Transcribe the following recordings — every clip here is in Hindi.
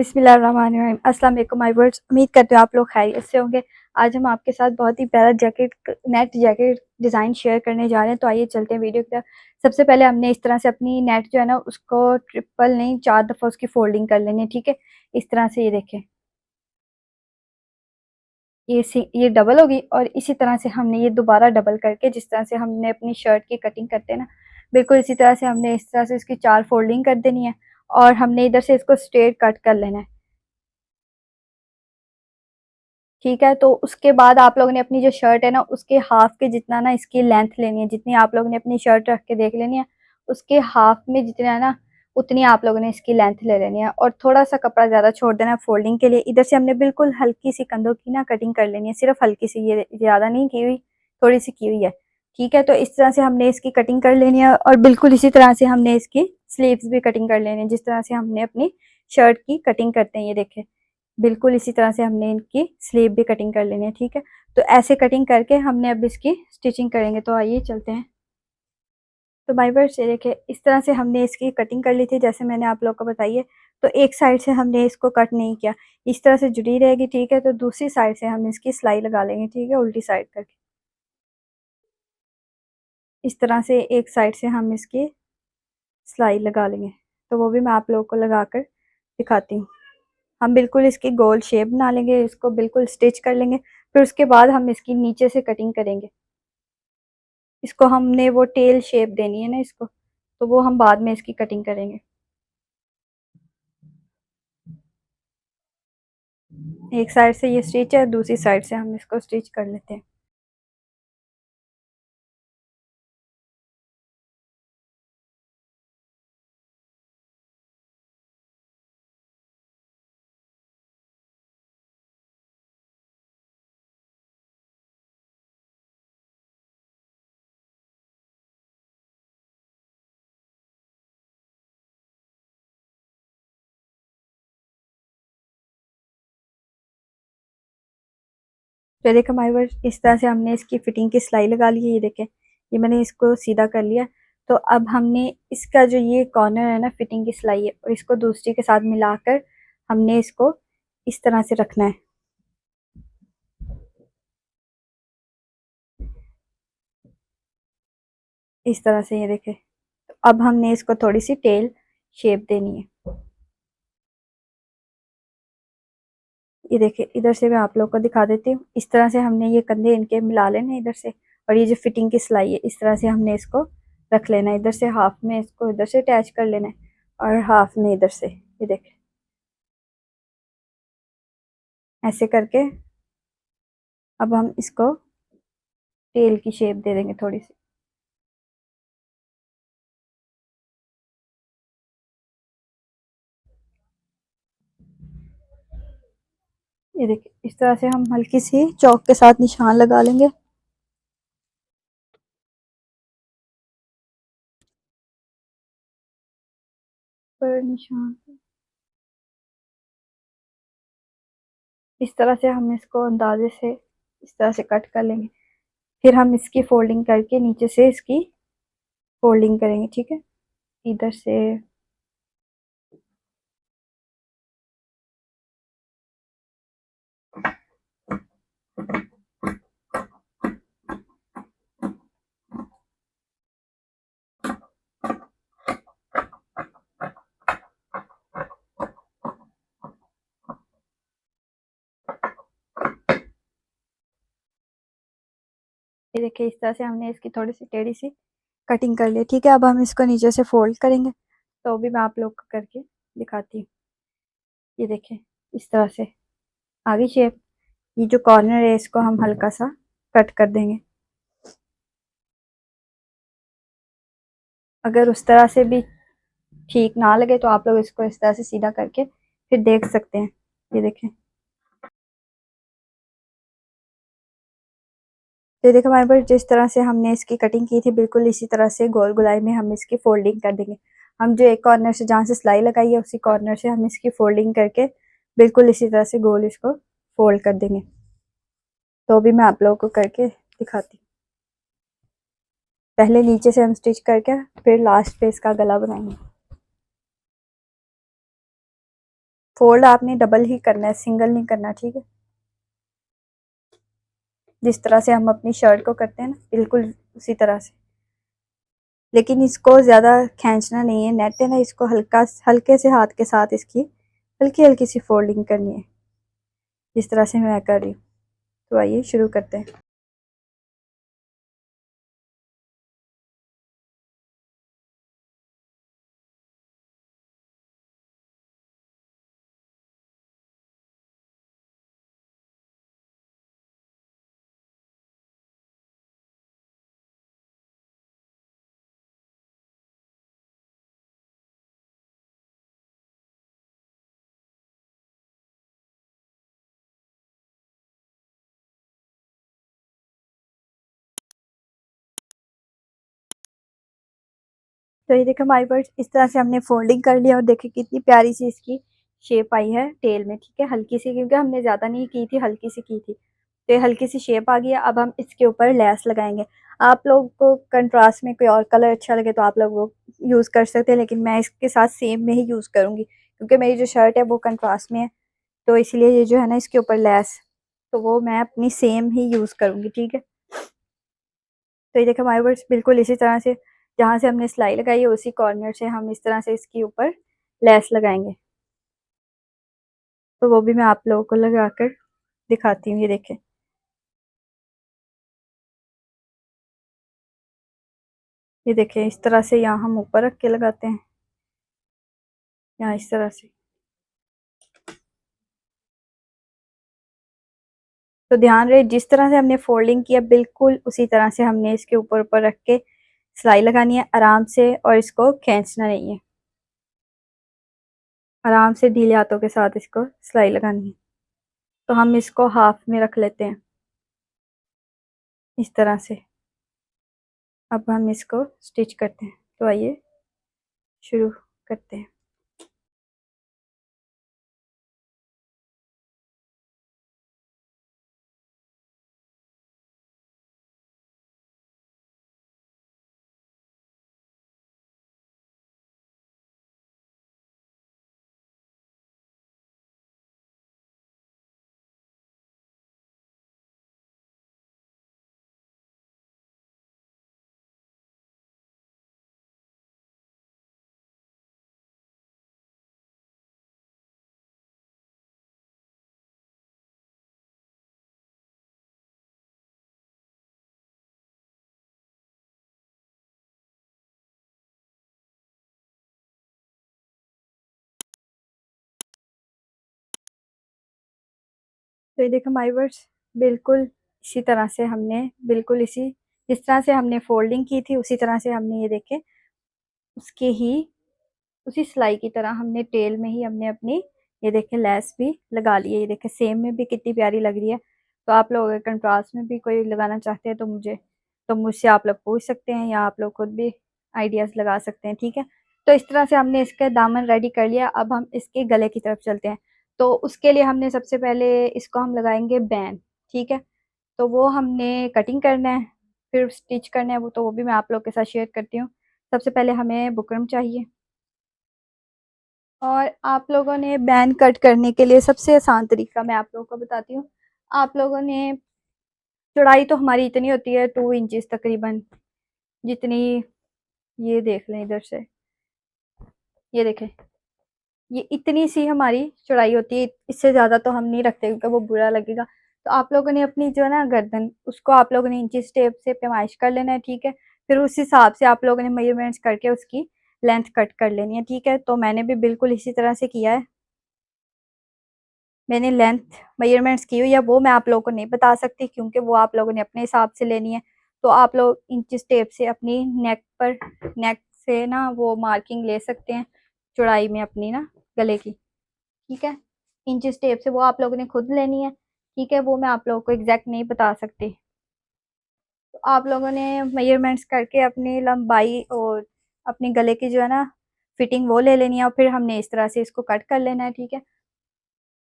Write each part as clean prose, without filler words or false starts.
बिस्मिल्लाहिर्रहमानिर्रहीम। अस्सलाम वालेकुम माय व्यूअर्स, उम्मीद करते हो आप लोग खैरियत से होंगे। आज हम आपके साथ बहुत ही प्यारा नेट जैकेट डिज़ाइन शेयर करने जा रहे हैं। तो आइए चलते हैं वीडियो की तरफ। सबसे पहले हमने इस तरह से अपनी नेट जो है ना उसको ट्रिपल नहीं 4 दफ़ा उसकी फोल्डिंग कर लेनी है, ठीक है। इस तरह से ये देखें, ये डबल होगी और इसी तरह से हमने ये दोबारा डबल करके जिस तरह से हमने अपनी शर्ट की कटिंग करते हैं ना, बिल्कुल इसी तरह से हमने इस तरह से इसकी 4 फोल्डिंग कर देनी है और हमने इधर से इसको स्ट्रेट कट कर लेना है, ठीक है। तो उसके बाद आप लोगों ने अपनी जो शर्ट है ना उसके हाफ के जितना ना इसकी लेंथ लेनी है, जितनी आप लोगों ने अपनी शर्ट रख के देख लेनी है, उसके हाफ में जितना है ना उतनी आप लोगों ने इसकी लेंथ ले लेनी है और थोड़ा सा कपड़ा ज़्यादा छोड़ देना है फोल्डिंग के लिए। इधर से हमने बिल्कुल हल्की सी कंधों की ना कटिंग कर लेनी है, सिर्फ हल्की सी, ये ज़्यादा नहीं की हुई, थोड़ी सी की हुई है, ठीक है। तो इस तरह से हमने इसकी कटिंग कर लेनी है और बिल्कुल इसी तरह से हमने इसकी स्लीव्स भी कटिंग कर लेनी है, जिस तरह से हमने अपनी शर्ट की कटिंग करते हैं। ये देखें, बिल्कुल इसी तरह से हमने इनकी स्लीव भी कटिंग कर लेनी है, ठीक है। तो ऐसे कटिंग करके हमने अब इसकी स्टिचिंग करेंगे। तो आइए चलते हैं। तो बाय वर्ड्स ये देखिए, इस तरह से हमने इसकी कटिंग कर ली थी जैसे मैंने आप लोग को बताई है। तो एक साइड से हमने इसको कट नहीं किया, इस तरह से जुड़ी रहेगी, ठीक है। तो दूसरी साइड से हम इसकी सिलाई लगा लेंगे, ठीक है, उल्टी साइड करके। इस तरह से एक साइड से हम इसकी सिलाई लगा लेंगे। तो वो भी मैं आप लोगों को लगा कर दिखाती हूँ। हम बिल्कुल इसकी गोल शेप बना लेंगे, इसको बिल्कुल स्टिच कर लेंगे, फिर उसके बाद हम इसकी नीचे से कटिंग करेंगे। इसको हमने वो टेल शेप देनी है ना इसको, तो वो हम बाद में इसकी कटिंग करेंगे। एक साइड से ये स्टिच है, दूसरी साइड से हम इसको स्टिच कर लेते हैं। तो देखो हमारे वर्ष इस तरह से हमने इसकी फिटिंग की सिलाई लगा ली है। ये देखें, ये मैंने इसको सीधा कर लिया। तो अब हमने इसका जो ये कॉर्नर है ना फिटिंग की सिलाई है, और इसको दूसरी के साथ मिलाकर हमने इसको इस तरह से रखना है, इस तरह से। ये देखें, तो अब हमने इसको थोड़ी सी टेल शेप देनी है। ये देखिए, इधर से मैं आप लोग को दिखा देती हूँ। इस तरह से हमने ये कंधे इनके मिला लेने इधर से, और ये जो फिटिंग की सिलाई है इस तरह से हमने इसको रख लेना है। इधर से हाफ में इसको इधर से अटैच कर लेना है और हाफ में इधर से। ये देखिए, ऐसे करके अब हम इसको टेल की शेप दे देंगे थोड़ी सी। ये देखिए, इस तरह से हम हल्की सी चौक के साथ निशान लगा लेंगे। पर निशान इस तरह से हम इसको अंदाजे से इस तरह से कट कर लेंगे। फिर हम इसकी फोल्डिंग करके नीचे से इसकी फोल्डिंग करेंगे, ठीक है, इधर से। ये देखिए, इस तरह से हमने इसकी थोड़ी सी टेढ़ी सी कटिंग कर ली, ठीक है। अब हम इसको नीचे से फोल्ड करेंगे, तो भी मैं आप लोग को करके दिखाती हूँ। ये देखें, इस तरह से आगे शेप, ये जो कॉर्नर है इसको हम हल्का सा कट कर देंगे। अगर उस तरह से भी ठीक ना लगे तो आप लोग इसको इस तरह से सीधा करके फिर देख सकते हैं। ये देखें, तो देखो हमारे पास जिस तरह से हमने इसकी कटिंग की थी बिल्कुल इसी तरह से गोल गुलाई में हम इसकी फोल्डिंग कर देंगे। हम जो एक कॉर्नर से जहाँ से सिलाई लगाई है उसी कॉर्नर से हम इसकी फोल्डिंग करके बिल्कुल इसी तरह से गोल इसको फोल्ड कर देंगे। तो भी मैं आप लोगों को करके दिखाती हूँ। पहले नीचे से हम स्टिच करके फिर लास्ट पे इसका गला बनाएंगे। फोल्ड आपने डबल ही करना है, सिंगल नहीं करना, ठीक है। जिस तरह से हम अपनी शर्ट को करते हैं ना, बिल्कुल उसी तरह से। लेकिन इसको ज़्यादा खींचना नहीं है, नेट है ना, इसको हल्के से हाथ के साथ इसकी हल्की हल्की सी फोल्डिंग करनी है, जिस तरह से मैं कर रही हूँ। तो आइए शुरू करते हैं। तो ये देखो माय बर्ड्स, इस तरह से हमने फोल्डिंग कर लिया और देखिए कितनी प्यारी सी इसकी शेप आई है टेल में, ठीक है। हल्की सी, क्योंकि हमने ज़्यादा नहीं की थी, हल्की सी की थी, तो ये हल्की सी शेप आ गई है। अब हम इसके ऊपर लेस लगाएंगे। आप लोग को कंट्रास्ट में कोई और कलर अच्छा लगे तो आप लोग वो यूज़ कर सकते हैं, लेकिन मैं इसके साथ सेम में ही यूज़ करूँगी, क्योंकि मेरी जो शर्ट है वो कंट्रास्ट में है, तो इसलिए ये जो है ना इसके ऊपर लेस, तो वो मैं अपनी सेम ही यूज़ करूँगी, ठीक है। तो ये देखो हमारे वर्ड्स बिल्कुल इसी तरह से, जहाँ से हमने सिलाई लगाई है उसी कॉर्नर से हम इस तरह से इसके ऊपर लेस लगाएंगे। तो वो भी मैं आप लोगों को लगा कर दिखाती हूँ। ये देखें, ये देखें, इस तरह से यहाँ हम ऊपर रख के लगाते हैं, यहाँ इस तरह से। तो ध्यान रहे, जिस तरह से हमने फोल्डिंग किया बिल्कुल उसी तरह से हमने इसके ऊपर ऊपर रख के सिलाई लगानी है आराम से, और इसको खींचना नहीं है, आराम से ढीले हाथों के साथ इसको सिलाई लगानी है। तो हम इसको हाफ में रख लेते हैं इस तरह से। अब हम इसको स्टिच करते हैं। तो आइए शुरू करते हैं। तो ये देखो माय वर्ड्स, बिल्कुल इसी तरह से हमने, बिल्कुल इसी जिस तरह से हमने फोल्डिंग की थी उसी तरह से हमने, ये देखे उसके ही उसी सिलाई की तरह हमने टेल में ही हमने अपनी, ये देखे लेस भी लगा ली है। ये देखे सेम में भी कितनी प्यारी लग रही है। तो आप लोग अगर कंट्रास्ट में भी कोई लगाना चाहते हैं तो मुझसे आप लोग पूछ सकते हैं, या आप लोग खुद भी आइडियाज़ लगा सकते हैं, ठीक है। तो इस तरह से हमने इसका दामन रेडी कर लिया। अब हम इसके गले की तरफ चलते हैं। तो उसके लिए हमने सबसे पहले इसको हम लगाएंगे बैन, ठीक है। तो वो हमने कटिंग करना है, फिर स्टिच करना है, वो भी मैं आप लोग के साथ शेयर करती हूँ। सबसे पहले हमें बुकरम चाहिए, और आप लोगों ने बैन कट करने के लिए सबसे आसान तरीका मैं आप लोगों को बताती हूँ। आप लोगों ने, चौड़ाई तो हमारी इतनी होती है 2 इंचेस तकरीबन, जितनी, ये देख लें इधर से, ये देखें, ये इतनी सी हमारी चौड़ाई होती है। इससे ज़्यादा तो हम नहीं रखते क्योंकि वो बुरा लगेगा। तो आप लोगों ने अपनी जो है ना गर्दन, उसको आप लोगों ने इंची टेप से पैमाइश कर लेना है, ठीक है। फिर उस हिसाब से आप लोगों ने मेजरमेंट्स करके उसकी लेंथ कट कर लेनी है, ठीक है। तो मैंने भी बिल्कुल इसी तरह से किया है। मैंने लेंथ मेजरमेंट्स की हुई है, वो मैं आप लोगों को नहीं बता सकती क्योंकि वो आप लोगों ने अपने हिसाब से लेनी है। तो आप लोग इंच टेप से अपनी नेक से ना वो मार्किंग ले सकते हैं चौड़ाई में अपनी ना गले की, ठीक है। इंच टेप से वो आप लोगों ने खुद लेनी है, ठीक है। वो मैं आप लोगों को एग्जैक्ट नहीं बता सकती। तो आप लोगों ने मेजरमेंट्स करके अपनी लंबाई और अपने गले की जो है ना फिटिंग वो ले लेनी है, और फिर हमने इस तरह से इसको कट कर लेना है, ठीक है।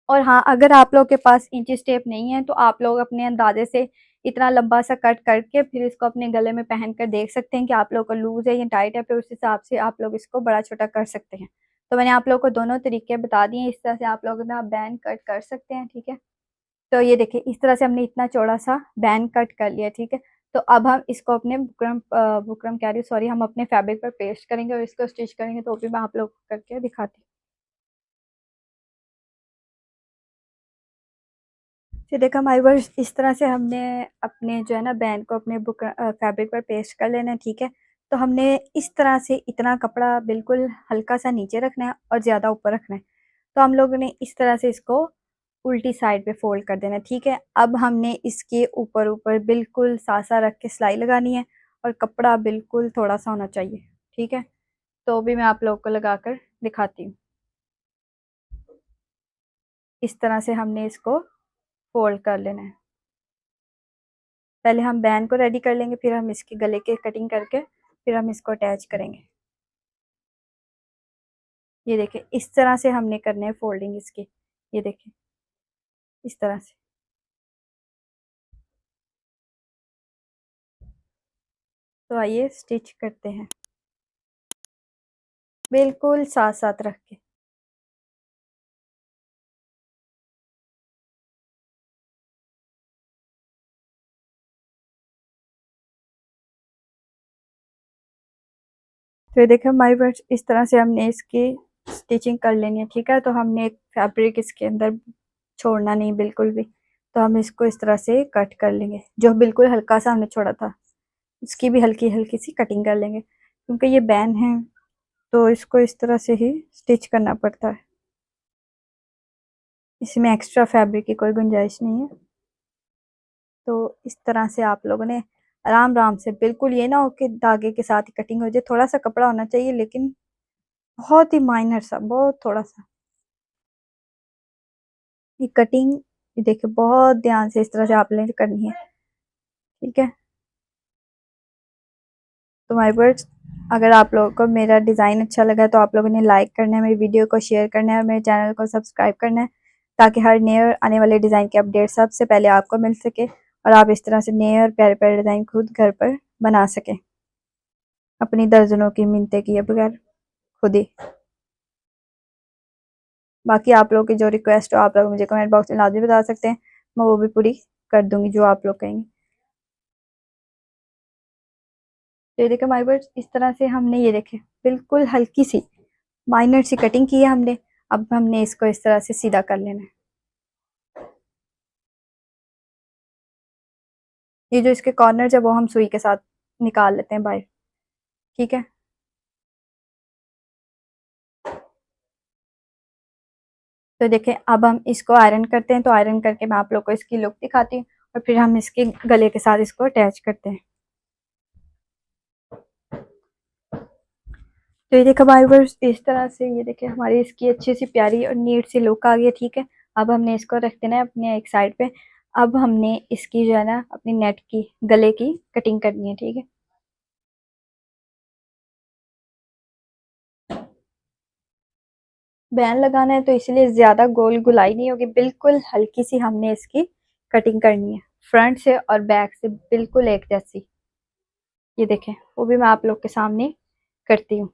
और हाँ, अगर आप लोग के पास इंची टेप नहीं है तो आप लोग अपने अंदाजे से इतना लंबा सा कट करके फिर इसको अपने गले में पहन कर देख सकते हैं कि आप लोग का लूज है या टाइट है, फिर उस हिसाब से आप लोग इसको बड़ा छोटा कर सकते हैं। तो मैंने आप लोगों को दोनों तरीके बता दिए, इस तरह से आप लोग ना बैंड कट कर सकते हैं, ठीक है। तो ये देखिए इस तरह से हमने इतना चौड़ा सा बैंड कट कर लिया, ठीक है। तो अब हम इसको अपने बुकरम बुकरम कह रही हूँ, सॉरी, हम अपने फैब्रिक पर पेस्ट करेंगे और इसको स्टिच करेंगे, तो भी मैं आप लोग को करके दिखाती हूँ। फिर देखा हमारे वर्ष इस तरह से हमने अपने जो है ना बैंड को अपने बुक फैब्रिक पर पेस्ट कर लेना है, ठीक है। तो हमने इस तरह से इतना कपड़ा बिल्कुल हल्का सा नीचे रखना है और ज़्यादा ऊपर रखना है। तो हम लोगों ने इस तरह से इसको उल्टी साइड पे फोल्ड कर देना है, ठीक है। अब हमने इसके ऊपर ऊपर बिल्कुल सासा रख के सिलाई लगानी है और कपड़ा बिल्कुल थोड़ा सा होना चाहिए, ठीक है। तो भी मैं आप लोगों को लगा कर दिखाती हूँ। इस तरह से हमने इसको फोल्ड कर लेना है। पहले हम बैन को रेडी कर लेंगे, फिर हम इसके गले के कटिंग करके फिर हम इसको अटैच करेंगे। ये देखिए इस तरह से हमने करने है फोल्डिंग इसकी, ये देखिए इस तरह से। तो आइए स्टिच करते हैं बिल्कुल साथ साथ रख के। तो ये देखिए हमारी वर्ष इस तरह से हमने इसकी स्टिचिंग कर लेनी है, ठीक है। तो हमने एक फैब्रिक इसके अंदर छोड़ना नहीं बिल्कुल भी। तो हम इसको इस तरह से कट कर लेंगे, जो बिल्कुल हल्का सा हमने छोड़ा था उसकी भी हल्की हल्की सी कटिंग कर लेंगे, क्योंकि ये बैन है तो इसको इस तरह से ही स्टिच करना पड़ता है। इसमें एक्स्ट्रा फैब्रिक की कोई गुंजाइश नहीं है। तो इस तरह से आप लोगों ने आराम आराम से, बिल्कुल ये ना हो कि धागे के साथ ही कटिंग हो जाए, थोड़ा सा कपड़ा होना चाहिए लेकिन बहुत ही माइनर सा, बहुत थोड़ा सा। ये कटिंग ये देखिए बहुत ध्यान से इस तरह से आपने करनी है, ठीक है। तो माय वर्ड्स, अगर आप लोगों को मेरा डिज़ाइन अच्छा लगा तो आप लोगों ने लाइक करना है, मेरी वीडियो को शेयर करना है और मेरे चैनल को सब्सक्राइब करना है, ताकि हर नए और आने वाले डिज़ाइन के अपडेट सबसे पहले आपको मिल सके और आप इस तरह से नए और प्यारे प्यारे डिज़ाइन खुद घर पर बना सकें, अपनी दर्जनों की मिन्नतें किए बगैर खुद ही। बाकी आप लोगों की जो रिक्वेस्ट हो आप लोग मुझे कमेंट बॉक्स में लाजमी बता सकते हैं, मैं वो भी पूरी कर दूंगी जो आप लोग कहेंगे। तो ये देखिए माय वर्ड्स, इस तरह से हमने ये देखे बिल्कुल हल्की सी माइनर सी कटिंग की है हमने। अब हमने इसको इस तरह से सीधा कर लेना है। ये जो इसके कॉर्नर है वो हम सुई के साथ निकाल लेते हैं बाहर, ठीक है। तो देखें अब हम इसको आयरन करते हैं, तो आयरन करके मैं आप लोग को इसकी लुक दिखाती हूँ और फिर हम इसके गले के साथ इसको अटैच करते हैं। तो ये देखो हमारे वर्स इस तरह से, ये देखिए हमारी इसकी अच्छी सी प्यारी और नीट सी लुक आ गई है, ठीक है। अब हमने इसको रख देना है अपने एक साइड पे। अब हमने इसकी जो है ना अपनी नेट की गले की कटिंग करनी है, ठीक है। बैन लगाना है तो इसलिए ज्यादा गोल गुलाई नहीं होगी, बिल्कुल हल्की सी हमने इसकी कटिंग करनी है, फ्रंट से और बैक से बिल्कुल एक जैसी। ये देखें वो भी मैं आप लोग के सामने करती हूँ।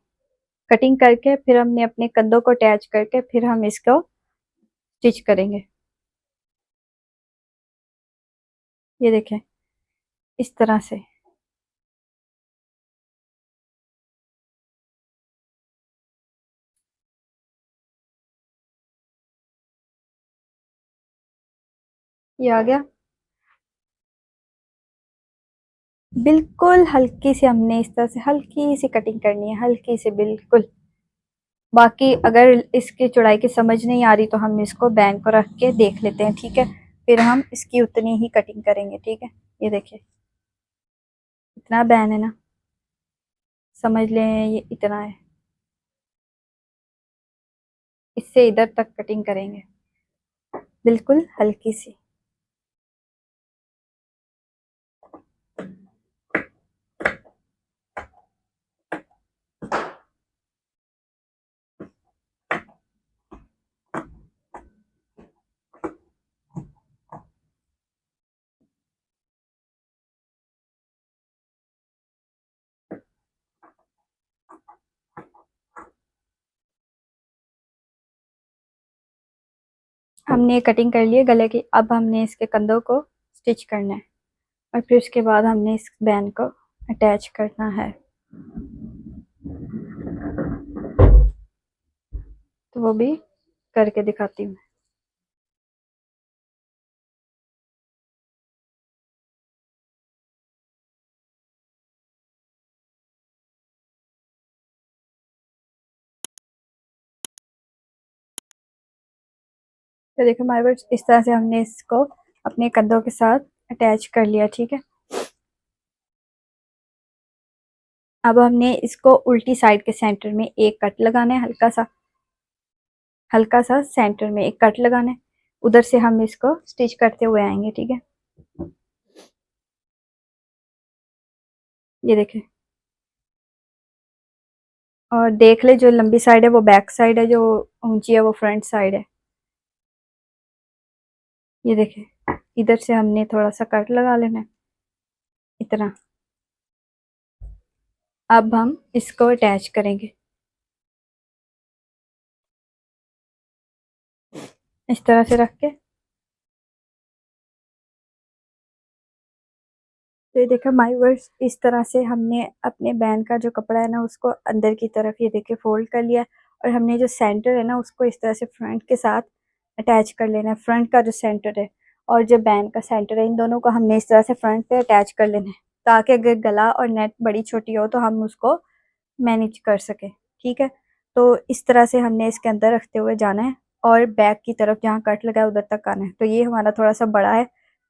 कटिंग करके फिर हमने अपने कंधों को अटैच करके फिर हम इसको स्टिच करेंगे। ये देखें इस तरह से। ये आ गया, बिल्कुल हल्की सी हमने इस तरह से हल्की सी कटिंग करनी है, हल्की सी बिल्कुल। बाकी अगर इसकी चौड़ाई की समझ नहीं आ रही तो हम इसको बैंक को रख के देख लेते हैं, ठीक है। फिर हम इसकी उतनी ही कटिंग करेंगे, ठीक है। ये देखिए इतना बैन है ना, समझ लें ये इतना है, इससे इधर तक कटिंग करेंगे बिल्कुल हल्की सी। हमने कटिंग कर ली है गले की। अब हमने इसके कंधों को स्टिच करना है और फिर उसके बाद हमने इस बैंड को अटैच करना है। तो वो भी करके दिखाती हूँ। तो देखो हमारे पास इस तरह से हमने इसको अपने कंधों के साथ अटैच कर लिया, ठीक है। अब हमने इसको उल्टी साइड के सेंटर में एक कट लगाना है, हल्का सा सेंटर में एक कट लगाना है। उधर से हम इसको स्टिच करते हुए आएंगे, ठीक है। ये देखें, और देख ले जो लंबी साइड है वो बैक साइड है, जो ऊंची है वो फ्रंट साइड है। ये देखें, इधर से हमने थोड़ा सा कट लगा लेना है, इतना। अब हम इसको अटैच करेंगे इस तरह से रख के। तो ये देखो माय वर्स, इस तरह से हमने अपने बैंड का जो कपड़ा है ना उसको अंदर की तरफ ये देखे फोल्ड कर लिया। और हमने जो सेंटर है ना उसको इस तरह से फ्रंट के साथ अटैच कर लेना है, फ्रंट का जो सेंटर है और जो बैंड का सेंटर है, इन दोनों को हमने इस तरह से फ्रंट पे अटैच कर लेना है, ताकि अगर गला और नेक बड़ी छोटी हो तो हम उसको मैनेज कर सके, ठीक है। तो इस तरह से हमने इसके अंदर रखते हुए जाना है और बैक की तरफ जहाँ कट लगा है उधर तक आना है। तो ये हमारा थोड़ा सा बड़ा है,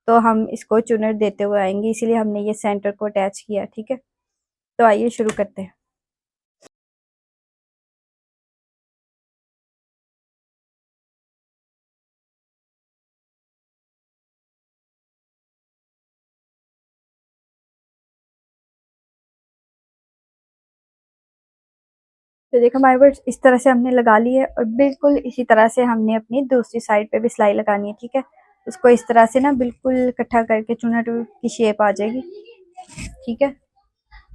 तो हम इसको चुनर देते हुए आएंगे, इसीलिए हमने ये सेंटर को अटैच किया, ठीक है। तो आइए शुरू करते हैं। तो देखो हमारे पास इस तरह से हमने लगा ली है और बिल्कुल इसी तरह से हमने अपनी दूसरी साइड पे भी सिलाई लगानी है, ठीक है। उसको इस तरह से ना बिल्कुल इकट्ठा करके चुनर की शेप आ जाएगी, ठीक है।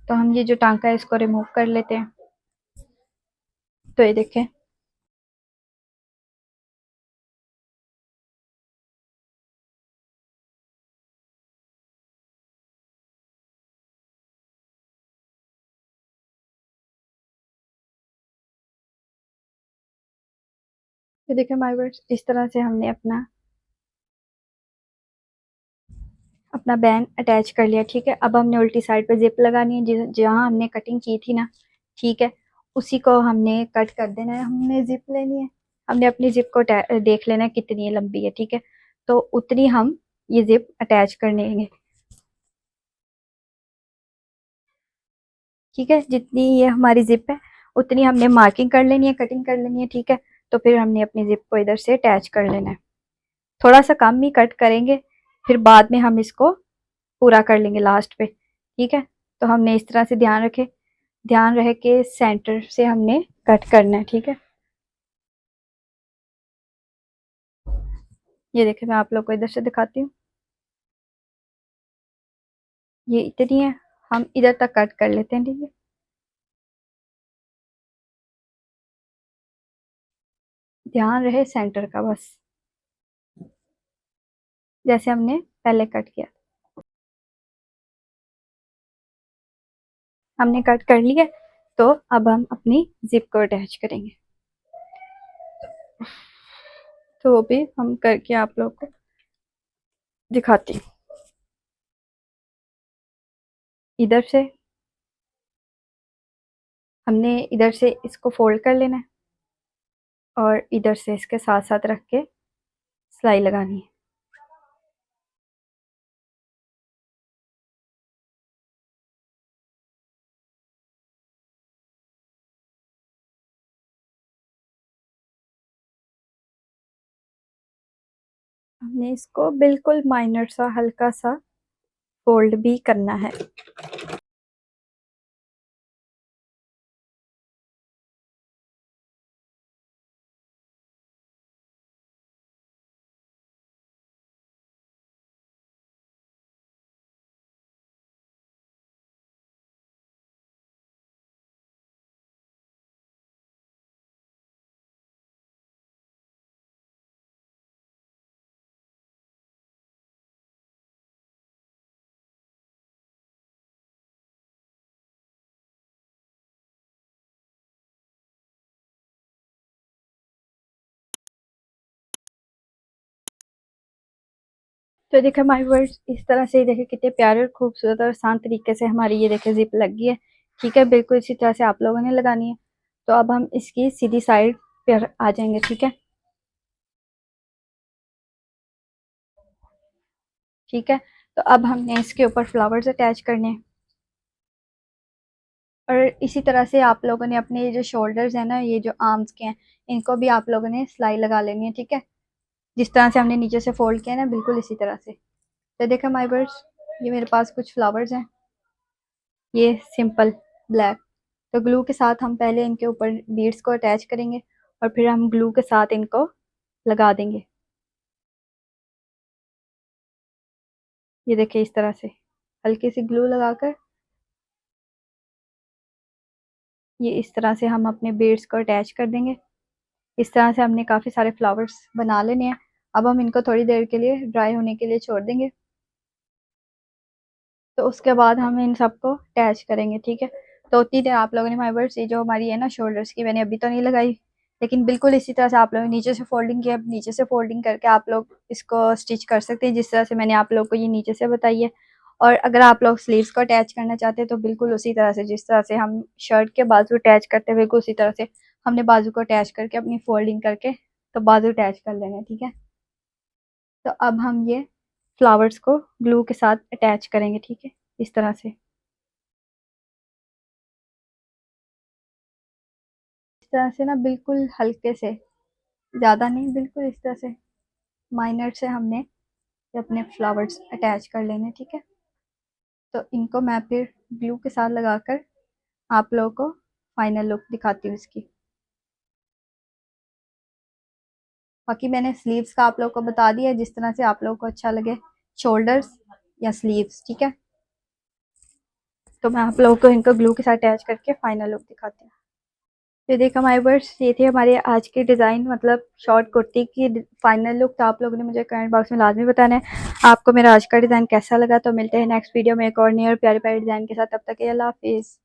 तो हम ये जो टांका है इसको रिमूव कर लेते हैं। तो ये देखें, तो देखिए हमारे पास इस तरह से हमने अपना अपना बैंड अटैच कर लिया, ठीक है। अब हमने उल्टी साइड पे जिप लगानी है, जहाँ हमने कटिंग की थी ना, ठीक है। उसी को हमने कट कर देना है, हमने जिप लेनी है। हमने अपनी जिप को देख लेना है कितनी लंबी है, ठीक है। तो उतनी हम ये जिप अटैच कर लेंगे, ठीक है। जितनी ये हमारी जिप है उतनी हमने मार्किंग कर लेनी है, कटिंग कर लेनी है, ठीक है। तो फिर हमने अपनी जिप को इधर से अटैच कर लेना है। थोड़ा सा कम ही कट करेंगे, फिर बाद में हम इसको पूरा कर लेंगे लास्ट पे, ठीक है। तो हमने इस तरह से ध्यान रहे कि सेंटर से हमने कट करना है, ठीक है। ये देखिए मैं आप लोग को इधर से दिखाती हूँ, ये इतनी है। हम इधर तक कट कर लेते हैं, ठीक है। ध्यान रहे सेंटर का बस, जैसे हमने पहले कट किया। हमने कट कर लिया, तो अब हम अपनी जिप को अटैच करेंगे। तो वो भी हम करके आप लोग को दिखाती हूँ। इधर से हमने इधर से इसको फोल्ड कर लेना है और इधर से इसके साथ साथ रख के सिलाई लगानी है। हमने इसको बिल्कुल माइनर सा हल्का सा फोल्ड भी करना है। तो देखिए माय वर्ड्स, इस तरह से देखिए कितने प्यारे और खूबसूरत और आसान तरीके से हमारी ये देखिए जिप लग गई है। ठीक है, बिल्कुल इसी तरह से आप लोगों ने लगानी है। तो अब हम इसकी सीधी साइड पर आ जाएंगे। ठीक है, ठीक है। तो अब हमने इसके ऊपर फ्लावर्स अटैच करने हैं, और इसी तरह से आप लोगों ने अपने ये जो शोल्डर्स हैं ना, ये जो आर्म्स के हैं, इनको भी आप लोगों ने सिलाई लगा लेनी है। ठीक है, जिस तरह से हमने नीचे से फोल्ड किया है ना, बिल्कुल इसी तरह से। तो देखो माय बर्ड्स, ये मेरे पास कुछ फ्लावर्स हैं, ये सिंपल ब्लैक। तो ग्लू के साथ हम पहले इनके ऊपर बीड्स को अटैच करेंगे, और फिर हम ग्लू के साथ इनको लगा देंगे। ये देखिए इस तरह से हल्की सी ग्लू लगाकर, ये इस तरह से हम अपने बीड्स को अटैच कर देंगे। इस तरह से हमने काफ़ी सारे फ्लावर्स बना लेने हैं। अब हम इनको थोड़ी देर के लिए ड्राई होने के लिए छोड़ देंगे। तो उसके बाद हम इन सबको अटैच करेंगे। ठीक है, तो उतनी देर आप लोगों ने हमारे वर्ड्स, ये जो हमारी है ना शोल्डर्स की, मैंने अभी तो नहीं लगाई, लेकिन बिल्कुल इसी तरह से आप लोग नीचे से फोल्डिंग किया, नीचे से फोल्डिंग करके आप लोग इसको स्टिच कर सकते हैं, जिस तरह से मैंने आप लोग को ये नीचे से बताई है। और अगर आप लोग स्लीव्स को अटैच करना चाहते हैं तो बिल्कुल उसी तरह से, जिस तरह से हम शर्ट के बाजू अटैच करते हैं, बिल्कुल उसी तरह से हमने बाजू को अटैच करके अपनी फोल्डिंग करके तो बाजू अटैच कर लेना है। ठीक है, तो अब हम ये फ्लावर्स को ग्लू के साथ अटैच करेंगे। ठीक है, इस तरह से, इस तरह से ना, बिल्कुल हल्के से, ज़्यादा नहीं, बिल्कुल इस तरह से माइनर से हमने अपने फ्लावर्स अटैच कर लेने। ठीक है, तो इनको मैं फिर ग्लू के साथ लगाकर आप लोगों को फाइनल लुक दिखाती हूँ इसकी। बाकी मैंने स्लीव्स का आप लोगों को बता दिया, जिस तरह से आप लोगों को अच्छा लगे, शोल्डर्स या स्लीव्स। ठीक है, तो मैं आप लोगों को इनको ग्लू के साथ अटैच करके फाइनल लुक दिखाती हूँ। ये देखो माय बर्ड्स, ये थे हमारे आज के डिज़ाइन, मतलब शॉर्ट कुर्ती की फाइनल लुक। तो आप लोगों ने मुझे कमेंट बॉक्स में लाजमी बताना है आपको मेरा आज का डिज़ाइन कैसा लगा। तो मिलते हैं नेक्स्ट वीडियो में एक और नई और प्यारे प्यारे डिज़ाइन के साथ। तब तक के लिए अल्लाह हाफिज़।